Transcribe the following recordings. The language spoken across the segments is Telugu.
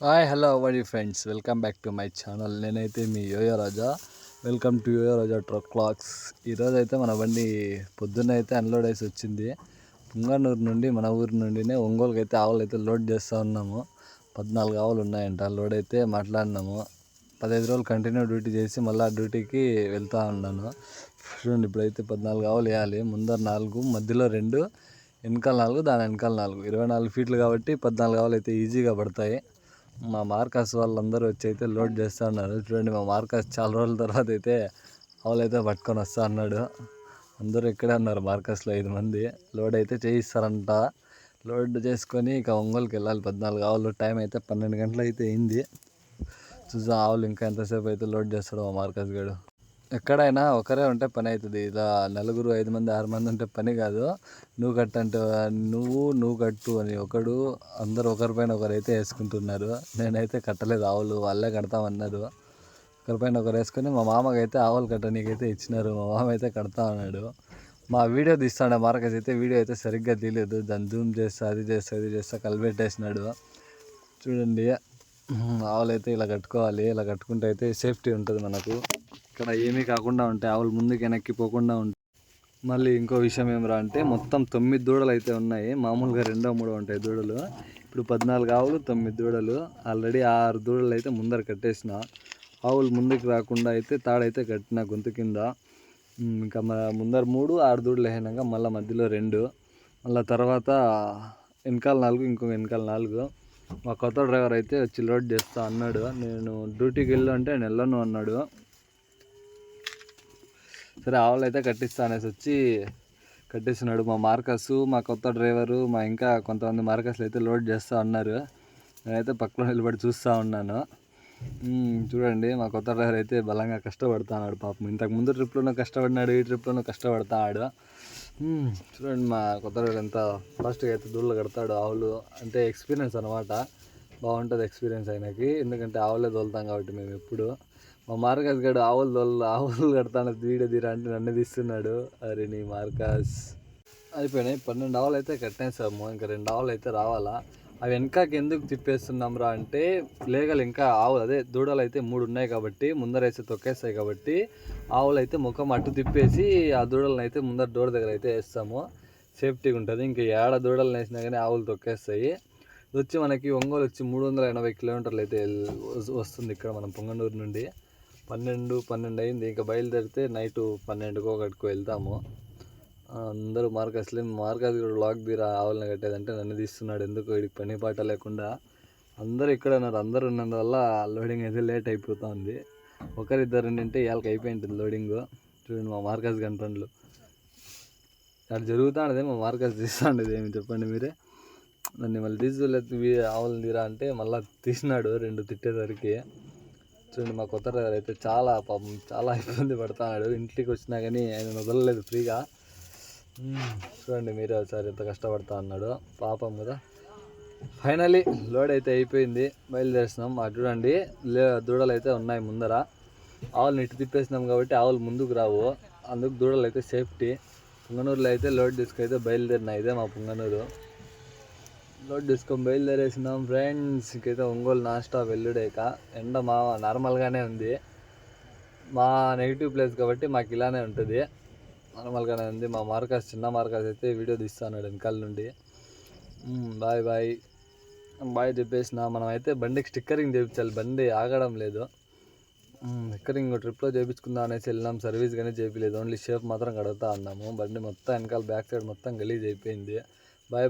Hi hello our friends, welcome back to my channel. నేనైతే మీ yoyo Raja. Welcome to yoyo Raja truck vlogs. ఈరోజు అయితే మన బండి పొద్దున్న అయితే అన్లోడ్ వేసి వచ్చింది. పుంగనూరు నుండి మన ఊరి నుండినే ఒంగోలుకి అయితే ఆవులు అయితే లోడ్ చేస్తూ ఉన్నాము. 14 ఆవులు ఉన్నాయంట. లోడ్ అయితే మాట్లాడినాము. 15 రోజులు కంటిన్యూ డ్యూటీ చేసి మళ్ళీ డ్యూటీకి వెళ్తూ ఉన్నాను. చూడండి, ఇప్పుడైతే 14 ఆవులు వేయాలి. ముందర 4, మధ్యలో 2, వెనకాల 4, దాని వెనకాల 4, 24 ఫీట్లు కాబట్టి 14 ఆవులు అయితే ఈజీగా పడతాయి. మా మార్కస్ వాళ్ళందరూ వచ్చి అయితే లోడ్ చేస్తూ ఉన్నారు. చూడండి, మా మార్కస్ చాలా రోజుల తర్వాత అయితే ఆవులు అయితే పట్టుకొని వస్తూ అన్నాడు. అందరూ ఇక్కడే ఉన్నారు. మార్కస్లో 5 మంది లోడ్ అయితే చేయిస్తారంట. లోడ్ చేసుకొని ఇక ఒంగోలుకి వెళ్ళాలి. 14 ఆవులు. టైం అయితే 12 గంటలు అయితే అయింది. చూద్దాం ఆవులు ఇంకా ఎంతసేపు అయితే లోడ్ చేస్తాడు మా మార్కస్ గడు. ఎక్కడైనా ఒకరే ఉంటే పని అవుతుంది. ఇలా 4, 5 మంది, 6 మంది ఉంటే పని కాదు. నువ్వు కట్టంటే నువ్వు కట్టు అని ఒకడు, అందరు ఒకరిపైన ఒకరు అయితే వేసుకుంటున్నారు. నేనైతే కట్టలేదు. ఆవులు వాళ్ళే కడతామన్నారు. ఒకరిపైన ఒకరు వేసుకొని మా మామకి అయితే ఆవులు కట్టనీకైతే ఇచ్చినారు. మా మామ అయితే కడతా ఉన్నాడు. మా వీడియో తీస్తాడు మార్కస్ అయితే. వీడియో అయితే సరిగ్గా తీయలేదు. దాన్ని జూమ్ చేస్తా, అది చేస్తా కలిపెట్టేసినాడు. చూడండి, ఆవులు అయితే ఇలా కట్టుకోవాలి. ఇలా కట్టుకుంటే అయితే సేఫ్టీ ఉంటుంది మనకు. ఇక్కడ ఏమీ కాకుండా ఉంటాయి. ఆవులు ముందుకు వెనక్కి పోకుండా ఉంటాయి. మళ్ళీ ఇంకో విషయం ఏమరా అంటే, మొత్తం 9 దూడలు అయితే ఉన్నాయి. మామూలుగా 2, 3 ఉంటాయి దూడలు. ఇప్పుడు 14 ఆవులు, 9 దూడలు. ఆల్రెడీ 6 దూడలు అయితే ముందర కట్టేసిన. ఆవులు ముందుకు రాకుండా అయితే తాడైతే కట్టిన గొంతు కింద. ఇంకా ముందర 3, 6 దూడలు వేసినాక మళ్ళీ మధ్యలో 2, మళ్ళీ తర్వాత వెనకాల 4, ఇంకో వెనకాల 4. మా కొత్త డ్రైవర్ అయితే వచ్చి లోడ్ చేస్తా అన్నాడు. నేను డ్యూటీకి వెళ్ళు అంటే నేను వెళ్ళను అన్నాడు. సరే ఆవులు అయితే కట్టిస్తా అనేసి వచ్చి కట్టిస్తున్నాడు మా మార్కస్. మా కొత్త డ్రైవరు, మా ఇంకా కొంతమంది మార్కస్లు అయితే లోడ్ చేస్తూ ఉన్నారు. నేనైతే పక్కన నిలబడి చూస్తూ ఉన్నాను. చూడండి, మా కొత్త డ్రైవర్ అయితే బలంగా కష్టపడుతున్నాడు. పాపం ఇంతకుముందు ట్రిప్లోనూ కష్టపడినాడు, ఈ ట్రిప్లోనూ కష్టపడుతున్నాడు. చూడండి, మా కొత్త డ్రైవర్ ఎంత ఫాస్ట్గా అయితే దూడలు కడతాడు. ఆవులు అంటే ఎక్స్పీరియన్స్ అనమాట. బాగుంటుంది ఎక్స్పీరియన్స్ ఆయనకి. ఎందుకంటే ఆవులే తోలుతాం కాబట్టి మేము ఎప్పుడు. మా మార్కస్ గడు ఆవులు కడతాను వీడియో తీరా అంటే నన్ను తీస్తున్నాడు. అరే నీ మార్కస్. అయిపోయినాయి 12 ఆవులు అయితే కట్టేసాము. ఇంకా 2 ఆవులు అయితే రావాలా. అవి వెనకకి ఎందుకు తిప్పేస్తున్నాం రా అంటే, లేగలు ఇంకా ఆవులు అదే దూడలు అయితే 3 ఉన్నాయి కాబట్టి ముందరైతే తొక్కేస్తాయి కాబట్టి ఆవులు అయితే ముఖం అటు తిప్పేసి ఆ దూడలను అయితే ముందర డోర్ దగ్గర అయితే వేస్తాము. సేఫ్టీగా ఉంటుంది. ఇంకా ఏడ దూడలను వేసినా కానీ ఆవులు తొక్కేస్తాయి. ఇది వచ్చి మనకి ఒంగోలు వచ్చి 380 కిలోమీటర్లు అయితే వస్తుంది ఇక్కడ మనం పొంగనూరు నుండి. 12 అయింది. ఇంకా బయలుదేరితే నైట్ 12కో 1కో వెళ్తాము. అందరూ మార్కస్ కూడా లాక్ తీరా ఆవులను కట్టేదంటే నన్ను తీస్తున్నాడు. ఎందుకు వీడికి పని పాట లేకుండా. అందరూ ఇక్కడ ఉన్నారు. అందరూ ఉన్నందువల్ల లోడింగ్ అయితే లేట్ అయిపోతుంది. ఒకరిద్దరు ఉంటే వాళ్ళకి అయిపోయింటుంది లోడింగ్. చూడండి, మా మార్కస్ గన్ పనులు అక్కడ జరుగుతాండదే. మా మార్కస్ తీస్తాండేది ఏమి చెప్పండి మీరే. నన్ను మళ్ళీ తీసుకోలేదు ఆవులను తీరా అంటే మళ్ళీ తీసినాడు 2 తిట్టేసరికి. చూడండి, మా కొత్త డ్రైవర్ అయితే చాలా ఇబ్బంది పడుతున్నాడు. ఇంటికి వచ్చినా కానీ ఆయన వదలలేదు ఫ్రీగా. చూడండి మీరే ఒకసారి ఎంత కష్టపడతా అన్నాడు. పాపం కదా. ఫైనలీ లోడ్ అయితే అయిపోయింది. బయలుదేరిస్తున్నాం. చూడండి, దూడలు అయితే ఉన్నాయి ముందర. ఆవులు ఇటు తిప్పేసినాం కాబట్టి ఆవులు ముందుకు రావు. అందుకు దూడలు అయితే సేఫ్టీ. పుంగనూరులో అయితే లోడ్ తీసుకైతే బయలుదేరినాయి. ఇదే మా పుంగనూరు. లోడ్ తీసుకొని బయలుదేరేసినాం ఫ్రెండ్స్. ఇంకైతే ఒంగోలు నాన్ స్టాప్ వెళ్ళుడేక. ఎండ నార్మల్గానే ఉంది. మా నెగిటివ్ ప్లేస్ కాబట్టి మాకు ఇలానే ఉంటుంది. నార్మల్గానే ఉంది. మా మార్కస్, చిన్న మార్కస్ అయితే వీడియో తీస్తున్నాడు వెనకాల నుండి. బాయ్ చెప్పేసిన. మనం అయితే బండికి స్టిక్కరింగ్ చేయించాలి. బండి ఆగడం లేదు. స్టిక్కరింగ్ ట్రిప్లో చేయించుకుందాం అనేసి వెళ్ళినాం. సర్వీస్ కానీ చేయించలేదు. ఓన్లీ షేప్ మాత్రం కడుగుతా ఉన్నాము. బండి మొత్తం వెనకాల బ్యాక్ సైడ్ మొత్తం గలీజ్ అయిపోయింది. బాయ్.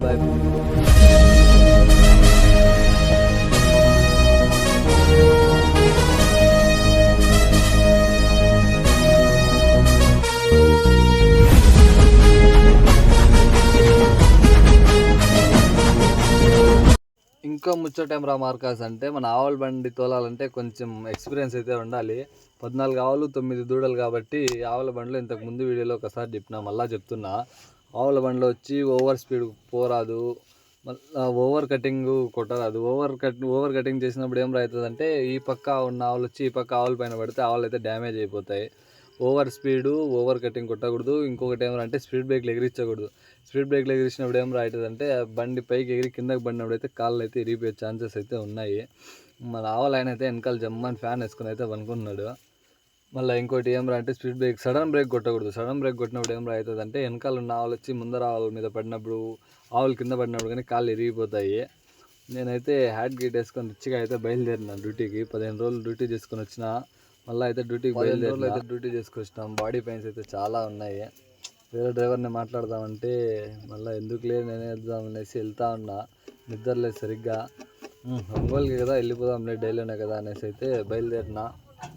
ఇంకో ముచ్చటేం రా మార్కస్ అంటే, మన ఆవుల బండి తోలాలంటే కొంచెం ఎక్స్పీరియన్స్ అయితే ఉండాలి. 14 ఆవులు 9 దూడలు కాబట్టి ఆవుల బండిలో ఇంతకు ముందు వీడియోలో ఒకసారి చెప్పినా, మళ్ళీ చెప్తున్నా. ఆవుల బండిలో వచ్చి ఓవర్ స్పీడ్ పోరాదు, ఓవర్ కటింగ్ కొట్టరాదు. ఓవర్ కటింగ్ చేసినప్పుడు ఏం అవుతుందంటే, ఈ పక్క ఉన్న ఆవులు వచ్చి ఈ పక్క ఆవుల పైన పడితే ఆవులు అయితే డ్యామేజ్ అయిపోతాయి. ఓవర్ స్పీడు ఓవర్ కటింగ్ కొట్టకూడదు. ఇంకొకటి ఏమంటే స్పీడ్ బ్రేక్లు ఎగిరించకూడదు. స్పీడ్ బ్రేక్లు ఎగిరించినప్పుడు ఏం అవుతుందంటే బండి పైకి ఎగిరి కిందకి పడినప్పుడు అయితే కాళ్ళు అయితే ఇరిగిపోయే ఛాన్సెస్ అయితే ఉన్నాయి. మన ఆవలైన అయితే వెనకాల జమ్మని ఫ్యాన్ వేసుకుని అయితే పనుకున్నాడు. మళ్ళీ ఇంకోటి ఏం అంటే స్పీడ్ బ్రేక్ సడన్ బ్రేక్ కొట్టకూడదు. సడన్ బ్రేక్ కొట్టినప్పుడు ఏం అవుతుందంటే వెనకాల ఉన్న ఆవులు వచ్చి ముందర ఆవుల మీద పడినప్పుడు ఆవులు కింద పడినప్పుడు కానీ కాళ్ళు ఇరిగిపోతాయి. నేనైతే హ్యాట్ గీట్ వేసుకొని రిచ్గా అయితే బయలుదేరిన డ్యూటీకి. 15 రోజులు డ్యూటీ చేసుకొని వచ్చిన. మళ్ళీ అయితే డ్యూటీకి బయలుదేరి అయితే డ్యూటీ చేసుకొచ్చినాం. బాడీ పెయిన్స్ అయితే చాలా ఉన్నాయి. వేరే డ్రైవర్ని మాట్లాడదామంటే మళ్ళీ ఎందుకులే నేనే వెళ్దామనేసి వెళ్తా ఉన్నా. నిద్రలేదు సరిగ్గా. ఒంగోలుకి కదా వెళ్ళిపోదాంలే, డైలీనే కదా అనేసి అయితే బయలుదేరిన.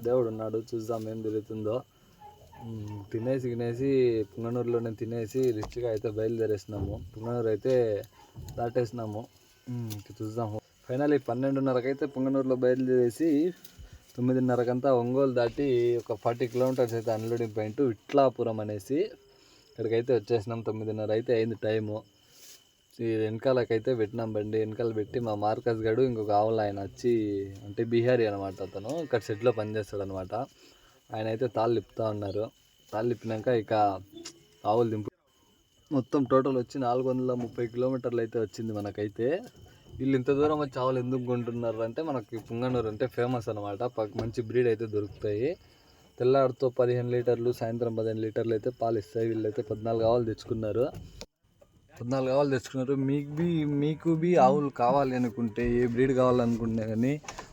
దేవుడు ఉన్నాడు, చూద్దాం ఏం జరుగుతుందో. తినేసి పుంగనూరులోనే తినేసి రిచ్గా అయితే బయలుదేరేసినాము. పుంగనూరు అయితే దాటేసినాము. చూద్దాము. ఫైనల్లీ 12:30కి అయితే పుంగనూరులో బయలుదేరేసి 9:30కంతా ఒంగోలు దాటి ఒక 40 కిలోమీటర్స్ అయితే అన్లోడింగ్ పాయింట్ విట్లాపురం అనేసి ఇక్కడికైతే వచ్చేసినాం. 9:30 అయితే అయింది టైము. ఈ వెనకాలకైతే పెట్టినాం బండి. వెనకాల పెట్టి మా మార్కస్ గడు ఇంకొక ఆవులు ఆయన వచ్చి అంటే బీహారీ అనమాట, అతను ఇక్కడ షెడ్లో పనిచేస్తాడు అనమాట. ఆయన అయితే తాళ్ళు లిప్పుతూ ఉన్నారు. తాళ్ళు లిప్పినాక ఇక ఆవులు దింపు మొత్తం టోటల్ వచ్చి 430 కిలోమీటర్లు అయితే వచ్చింది మనకైతే. వీళ్ళు ఇంత దూరం వచ్చి ఆవులు ఎందుకు కొంటున్నారు అంటే మనకి పుంగనూరు అంటే ఫేమస్ అనమాట. మంచి బ్రీడ్ అయితే దొరుకుతాయి. తెల్లారితో 15 లీటర్లు, సాయంత్రం 15 లీటర్లు అయితే పాలు ఇస్తాయి. వీళ్ళైతే 14 ఆవులు తెచ్చుకున్నారు. మీకు ఆవులు కావాలి అనుకుంటే, ఏ బ్రీడ్ కావాలనుకుంటే కానీ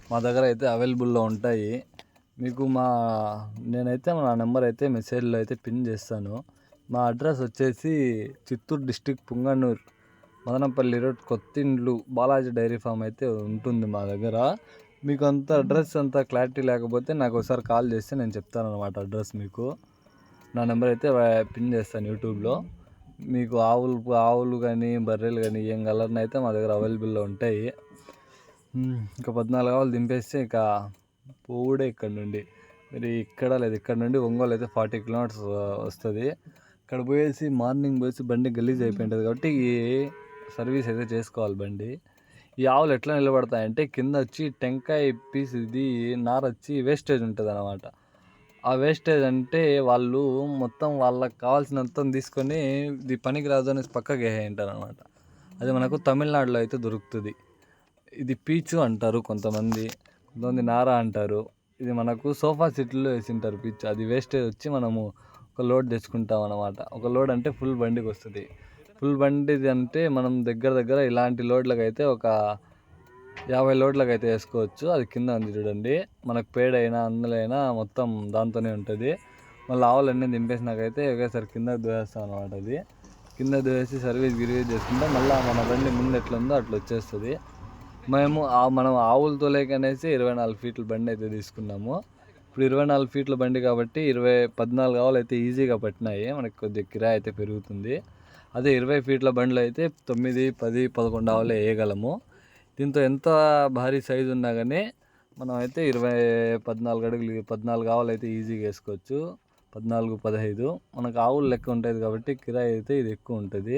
మా దగ్గర అయితే అవైలబుల్లో ఉంటాయి. మీకు నేనైతే నా నెంబర్ అయితే మెసేజ్లో అయితే పిన్ చేస్తాను. మా అడ్రస్ వచ్చేసి Chittoor district Punganur, Madanapalle road, Kothindlu, Balaji dairy farm అయితే ఉంటుంది మా దగ్గర. మీకు అంత అడ్రస్ అంతా క్లారిటీ లేకపోతే నాకు ఒకసారి కాల్ చేస్తే నేను చెప్తాను అనమాట అడ్రస్ మీకు. నా నెంబర్ అయితే పిన్ చేస్తాను యూట్యూబ్లో. మీకు ఆవులు కానీ బర్రెలు కానీ ఏం కలర్ని అయితే మా దగ్గర అవైలబుల్లో ఉంటాయి. ఇంకా 14 ఆవులు దింపేస్తే ఇక పోవుడే ఇక్కడ నుండి. మరి ఇక్కడ నుండి ఒంగోలు అయితే 40 కిలోమీటర్స్ వస్తుంది. ఇక్కడ పోయేసి మార్నింగ్ పోయేసి బండి గలీజ్ అయిపోయింటుంది కాబట్టి సర్వీస్ అయితే చేసుకోవాలి బండి. ఈ ఆవులు ఎట్లా నిలబడతాయంటే కింద వచ్చి టెంకాయ పీస్ ఇది నార వచ్చి వేస్టేజ్ ఉంటుంది అన్నమాట. ఆ వేస్టేజ్ అంటే వాళ్ళు మొత్తం వాళ్ళకి కావాల్సినంత తీసుకొని ఇది పనికి రాదు అనేసి పక్కకి వేసేయంటారు అనమాట. అది మనకు తమిళనాడులో అయితే దొరుకుతుంది. ఇది పీచు అంటారు కొంతమంది నార అంటారు. ఇది మనకు సోఫా సెట్లో వేసింటారు పీచు. అది వేస్టేజ్ వచ్చి మనము ఒక లోడ్ తెచ్చుకుంటాం అనమాట. ఒక లోడ్ అంటే ఫుల్ బండికి వస్తుంది. ఫుల్ బండిది అంటే మనం దగ్గర ఇలాంటి లోడ్లకు అయితే ఒక 50 లోడ్లకు అయితే వేసుకోవచ్చు. అది కింద ఉంది చూడండి. మనకు పేడైనా అందులో మొత్తం దాంతోనే ఉంటుంది. మళ్ళీ ఆవులన్నీ దింపేసినాకైతే ఒకేసారి కింద దోవేస్తాం అనమాట. అది కింద దోవేసి సర్వీస్ చేసుకుంటే మళ్ళీ మన బండి ముందు ఎట్లా ఉందో అట్లా వచ్చేస్తుంది. మనం ఆవులతో లేకనేసి 24 ఫీట్ల బండి అయితే తీసుకున్నాము. ఇప్పుడు 24 ఫీట్ల బండి కాబట్టి 14 ఆవులు అయితే ఈజీగా పట్టినాయి. మనకి కొద్దిగా కిరాయి అయితే పెరుగుతుంది. అదే 20 ఫీట్ల బండ్లు అయితే 9, 10, 11 ఆవులే వేయగలము. దీంతో ఎంత భారీ సైజు ఉన్నా కానీ మనం అయితే 14 అడుగులు 14 ఆవులు అయితే ఈజీగా వేసుకోవచ్చు. 14, 15 మనకు ఆవులు లెక్క ఉంటుంది కాబట్టి కిరాయి అయితే ఇది ఎక్కువ ఉంటుంది.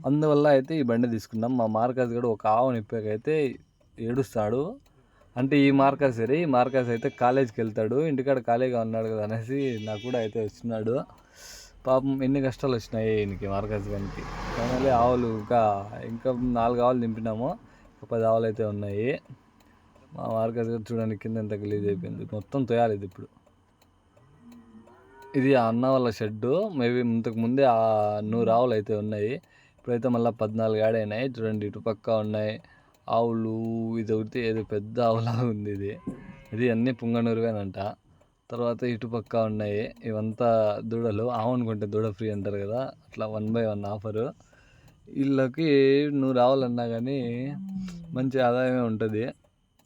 అందువల్ల అయితే ఈ బండి తీసుకున్నాం. మా మార్కస్ కూడా ఒక ఆవు నిప్పాకైతే ఏడుస్తాడు. అంటే ఈ మార్కస్ అయితే కాలేజీకి వెళ్తాడు. ఇంటికాడ ఖాళీగా ఉన్నాడు కదా అనేసి నాకు కూడా అయితే వచ్చినాడు. పాపం ఎన్ని కష్టాలు వచ్చినాయి ఈయనకి మార్కస్ గారికి. ఫైనల్లీ ఆవులు ఇంకా 4 ఆవులు దింపినాము. 10 ఆవులు అయితే ఉన్నాయి. మా మార్కస్ గారు చూడండి కింద ఎంత గలీజ్ అయిపోయింది. మొత్తం తోయాలి ఇది ఇప్పుడు. ఇది ఆ అన్న వాళ్ళ షెడ్డు. మేబీ ఇంతకు ముందే 100 ఆవులు అయితే ఉన్నాయి. ఇప్పుడైతే మళ్ళీ 14 యాడ్ అయినాయి. చూడండి ఇటుపక్క ఉన్నాయి ఆవులు. ఇది ఒకటి ఏదో పెద్ద ఆవులా ఉంది. ఇది అన్నీ పుంగనూరువేనంట. తర్వాత ఇటుపక్క ఉన్నాయి ఇవంతా దూడలు. ఆవు అనుకుంటే దూడ ఫ్రీ అంటారు కదా, అట్లా 1/1 ఆఫరు. వీళ్ళకి 100 ఆవులన్నా కానీ మంచి ఆదాయమే ఉంటుంది.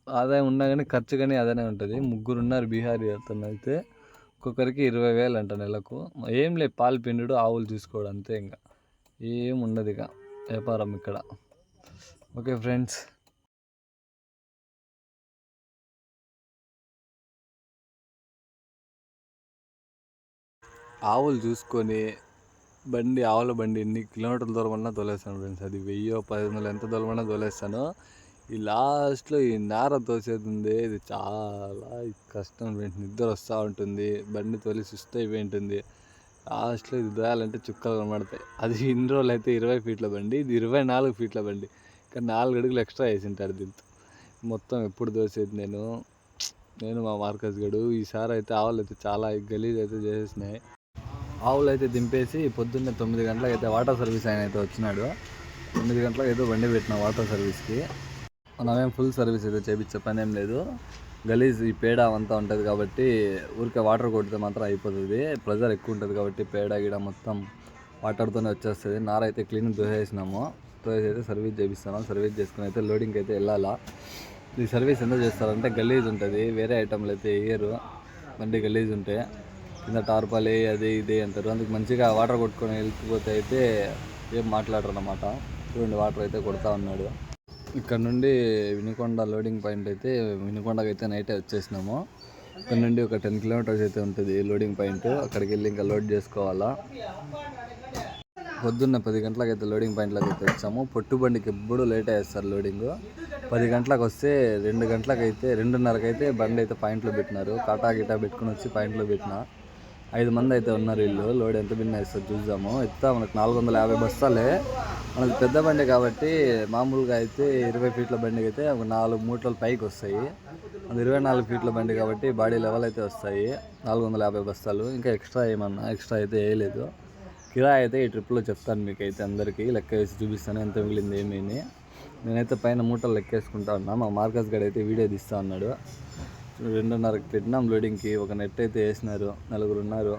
ఆదాయం ఉన్నా కానీ ఖర్చు కానీ అదనే ఉంటుంది. 3 ఉన్నారు బీహారీ అతను అయితే. ఒక్కొక్కరికి 20,000 అంట నెలకు. ఏం లేదు, పాలు పిండుడు ఆవులు చూసుకోవడం అంతే. ఇంకా ఏం ఉండదు ఇక వ్యాపారం ఇక్కడ. ఓకే ఫ్రెండ్స్, ఆవులు చూసుకొని ఆవుల బండి ఎన్ని కిలోమీటర్ల దూరం అన్నా తోలేస్తాను ఫ్రెండ్స్. అది 1000, 1500 ఎంత దూరం అన్నా తోలేస్తాను. ఈ లాస్ట్లో ఈ నార తోసేది ఉంది, ఇది చాలా కష్టం. నిద్ర వస్తూ ఉంటుంది, బండి తోలి సుస్థ అయిపోయి ఉంటుంది. లాస్ట్లో ఇది దోయాలంటే చుక్కలు కనబడతాయి. అది ఇన్ని రోజులు అయితే 20 ఫీట్ల బండి, ఇది 24 ఫీట్ల బండి. ఇంకా 4 అడుగులు ఎక్స్ట్రా వేసింటాడు దీంతో. మొత్తం ఎప్పుడు దోసేది నేను మా మార్కస్ గడు. ఈసారి అయితే ఆవులు అయితే చాలా గలీజ్ అయితే చేసేసినాయి. ఆవులు అయితే దింపేసి పొద్దున్నే 9 గంటలకు అయితే వాటర్ సర్వీస్ ఆయన అయితే వచ్చినాడు. 9 గంటలకు అయితే బండి పెట్టిన వాటర్ సర్వీస్కి. మనమేం ఫుల్ సర్వీస్ అయితే చేయించే పని ఏం లేదు. గలీజ్ ఈ పేడ అంతా ఉంటుంది కాబట్టి ఊరికే వాటర్ కొడితే మాత్రం అయిపోతుంది. ప్రెజర్ ఎక్కువ ఉంటుంది కాబట్టి పేడ గిడ మొత్తం వాటర్తోనే వచ్చేస్తుంది. నార అయితే క్లీన్ దోసేసినాము. దోసేసి అయితే సర్వీస్ చేపిస్తాము. సర్వీస్ చేసుకుని అయితే లోడింగ్కి అయితే వెళ్ళాలా. ఈ సర్వీస్ ఎందుకు చేస్తారంటే గలీజ్ ఉంటుంది, వేరే ఐటమ్లు అయితే వేయరు. బండి గలీజ్ ఉంటే కింద టార్పాలి అది ఇది అంటారు. అందుకు మంచిగా వాటర్ కొట్టుకొని వెళ్ళిపోతే అయితే ఏం మాట్లాడరు అన్నమాట. చూడండి వాటర్ అయితే కొడతా ఉన్నాడు. ఇక్కడ నుండి వినుకొండ లోడింగ్ పాయింట్ అయితే వినుకొండకి అయితే నైటే వచ్చేసినాము. ఇక్కడ నుండి ఒక 10 కిలోమీటర్స్ అయితే ఉంటుంది లోడింగ్ పాయింట్. అక్కడికి వెళ్ళి ఇంకా లోడ్ చేసుకోవాలా. పొద్దున్న 10 గంటలకు అయితే లోడింగ్ పాయింట్లోకి అయితే వచ్చాము. పొట్టుబండికి ఎప్పుడు లేట్ వేస్తారు లోడింగ్. 10 గంటలకు వస్తే 2 గంటలకు అయితే 2:30కి అయితే బండి అయితే పాయింట్లో పెట్టినారు. కాటా గిటా పెట్టుకుని వచ్చి పాయింట్లో పెట్టిన 5 మంది అయితే ఉన్నారు. వీళ్ళు లోడ్ ఎంత బిన్న వేస్తారు చూద్దాము. ఎత్తా మనకు 450 బస్తాలే. మనది పెద్ద బండి కాబట్టి మామూలుగా అయితే 20 ఫీట్ల బండికి అయితే ఒక 4 మూటలు పైకి వస్తాయి. అది 24 ఫీట్ల బండి కాబట్టి బాడీ లెవెల్ అయితే వస్తాయి. 450 బస్తాలు. ఇంకా ఎక్స్ట్రా అయితే వేయలేదు. కిరాయి అయితే ఈ ట్రిప్లో చెప్తాను మీకు అయితే అందరికీ లెక్క వేసి చూపిస్తాను ఎంత మిగిలింది ఏమీ. నేనైతే పైన మూటలు లెక్కేసుకుంటా ఉన్నా. మా మార్కస్ గడ అయితే వీడియో తీస్తూ ఉన్నాడు. 2:30కి పెట్టినాం లోడింగ్కి. ఒక నెట్ అయితే వేసినారు. 4 ఉన్నారు.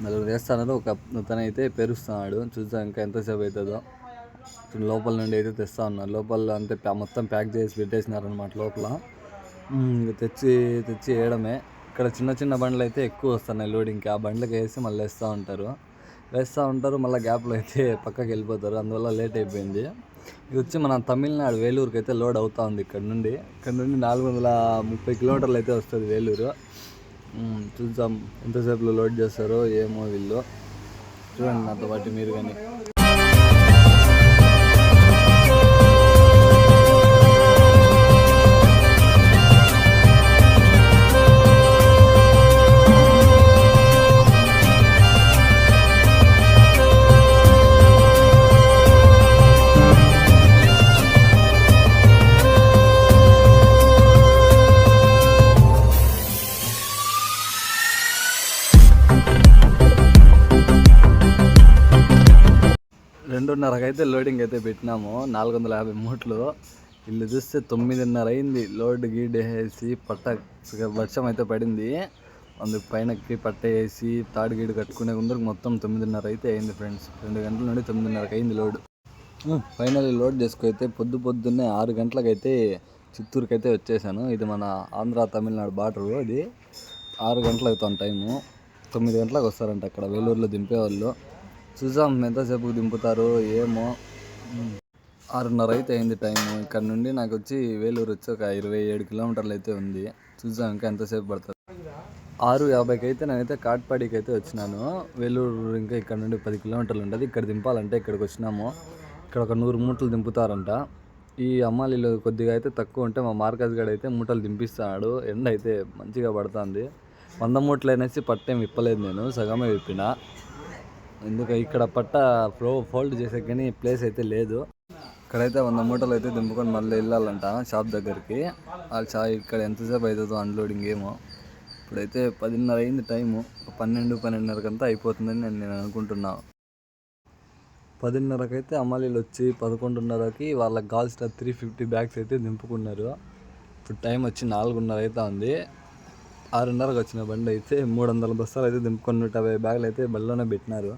4 వేస్తున్నారు. ఒక తనైతే పెరుస్తున్నాడు. చూద్దాం ఇంకా ఎంతసేపు అవుతుందో. లోపల నుండి అయితే తెస్తా ఉన్నారు. లోపల అంతే మొత్తం ప్యాక్ చేసి పెట్టేసినారు అనమాట. లోపల తెచ్చి వేయడమే. ఇక్కడ చిన్న చిన్న బండ్లు అయితే ఎక్కువ వస్తున్నాయి లోడింగ్కి. ఆ బండ్లకి వేసి మళ్ళీ వేస్తూ ఉంటారు. మళ్ళీ గ్యాప్లో అయితే పక్కకి వెళ్ళిపోతారు. అందువల్ల లేట్ అయిపోయింది. ఇది వచ్చి మన తమిళనాడు వేలూరుకి అయితే లోడ్ అవుతా ఉంది. ఇక్కడ నుండి 430 కిలోమీటర్లు అయితే వస్తుంది వేలూరు. చూద్దాం ఎంతసేపులో లోడ్ చేస్తారో ఏమో వీళ్ళు. చూడండి నాతో పాటు మీరు కానీ. అయితే లోడింగ్ అయితే పెట్టినాము. 450 మూటలు. వీళ్ళు చూస్తే 9:30 అయింది. లోడ్ గీడ్ వేసి వర్షం అయితే పడింది. అందుకు పైనకి పట్ట వేసి తాడు గీడు కట్టుకునే ముందరకు మొత్తం 9:30 అయితే అయింది ఫ్రెండ్స్. 2 గంటల నుండి 9:30కి అయింది లోడ్. ఫైనల్లీ లోడ్ చేసుకైతే పొద్దున్నే 6 గంటలకైతే చిత్తూరుకి అయితే వచ్చేసాను. ఇది మన ఆంధ్ర తమిళనాడు బార్డరు. ఇది 6 గంటలు అవుతాం టైము. 9 గంటలకు వస్తారంట అక్కడ వేలూరులో దింపేవాళ్ళు. చూసాం ఎంతసేపు దింపుతారు ఏమో. 6:30 అయితే అయింది టైము. ఇక్కడ నుండి నాకు వచ్చి వేలూరు వచ్చి ఒక 27 కిలోమీటర్లు అయితే ఉంది. చూసాం ఇంకా ఎంతసేపు పడుతుంది. 6:50కి అయితే నేనైతే కాట్పాడికి అయితే వచ్చినాను. వేలూరు ఇంకా ఇక్కడ నుండి 10 కిలోమీటర్లు ఉంటుంది. ఇక్కడ దింపాలంటే ఇక్కడికి వచ్చినాము. ఇక్కడ ఒక 100 మూటలు దింపుతారంట. ఈ అమ్మాలీలో కొద్దిగా అయితే తక్కువ ఉంటే మా మార్కస్ గడ అయితే మూటలు దింపిస్తాడు. ఎండ అయితే మంచిగా పడుతుంది. 100 మూటలు అనేసి పట్టేం విప్పలేదు, నేను సగమే విప్పిన. ఎందుకంటే ఇక్కడ పట్ట ఫోల్డ్ చేసే కానీ ప్లేస్ అయితే లేదు. ఇక్కడైతే 100 మూటలు అయితే దింపుకొని మళ్ళీ వెళ్ళాలంట షాప్ దగ్గరికి. ఇక్కడ ఎంతసేపు అవుతుందో అన్లోడింగ్ ఏమో. ఇప్పుడైతే 10:30 అయింది టైము. 12:30కి అంతా అయిపోతుందని నేను అనుకుంటున్నాను. 10:30కి అయితే అమ్మాలీలు వచ్చి 11:30కి వాళ్ళకి కావాల్సిన 350 బ్యాగ్స్ అయితే దింపుకున్నారు. ఇప్పుడు టైం వచ్చి 4:30 అయితే ఉంది. 6:30కి వచ్చిన బండి అయితే 300 బస్తాలు అయితే దింపుకొని 150 బ్యాగులు అయితే బండిలోనే పెట్టినారు.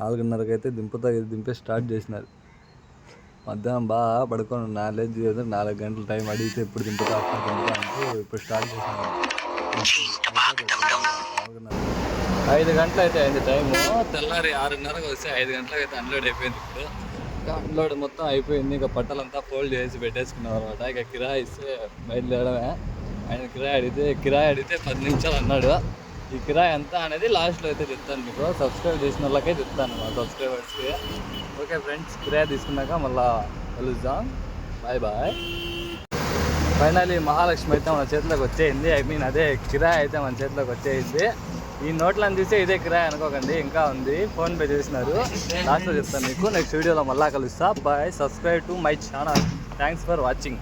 4:30కి అయితే దింపే స్టార్ట్ చేసినారు. మధ్యాహ్నం బాగా పడుకొని 4 గంటల టైం అడిగితే ఇప్పుడు దింపుతా అంటే ఇప్పుడు స్టార్ట్ చేసినారు. 5 గంటలు అయితే అయింది టైము. తెల్లారి 6:30కి వస్తే 5 గంటలకు అయితే అన్లోడ్ అయిపోయింది. ఇప్పుడు ఇంకా అన్లోడ్ మొత్తం అయిపోయింది. ఇంకా పట్టలంతా ఫోల్డ్ చేసి పెట్టేసుకున్నాం అనమాట. ఇక కిరాయి ఇస్తే బయలుదేరడమే. ఆయన కిరాయి అడిగితే 10 నిమిషాలు అన్నాడు. ఈ కిరాయి ఎంత అనేది లాస్ట్లో అయితే చెప్తాను మీకు. సబ్స్క్రైబ్ చేసిన వాళ్ళకే చెప్తాను మా సబ్స్క్రైబర్స్కి. ఓకే ఫ్రెండ్స్, కిరాయి తీసుకున్నాక మళ్ళీ కలుద్దాం. Bye bye. ఫైనల్లీ మహాలక్ష్మి అయితే మన చేతిలోకి వచ్చేయింది. ఐ మీన్ అదే కిరాయి అయితే మన చేతిలోకి వచ్చేయింది. ఈ నోట్లను చూస్తే ఇదే కిరాయి అనుకోకండి, ఇంకా ఉంది. ఫోన్పే చేసినారు. లాస్ట్లో చెప్తాను మీకు. నెక్స్ట్ వీడియోలో మళ్ళా కలుస్తా. Bye. Subscribe to my channel. Thanks for watching.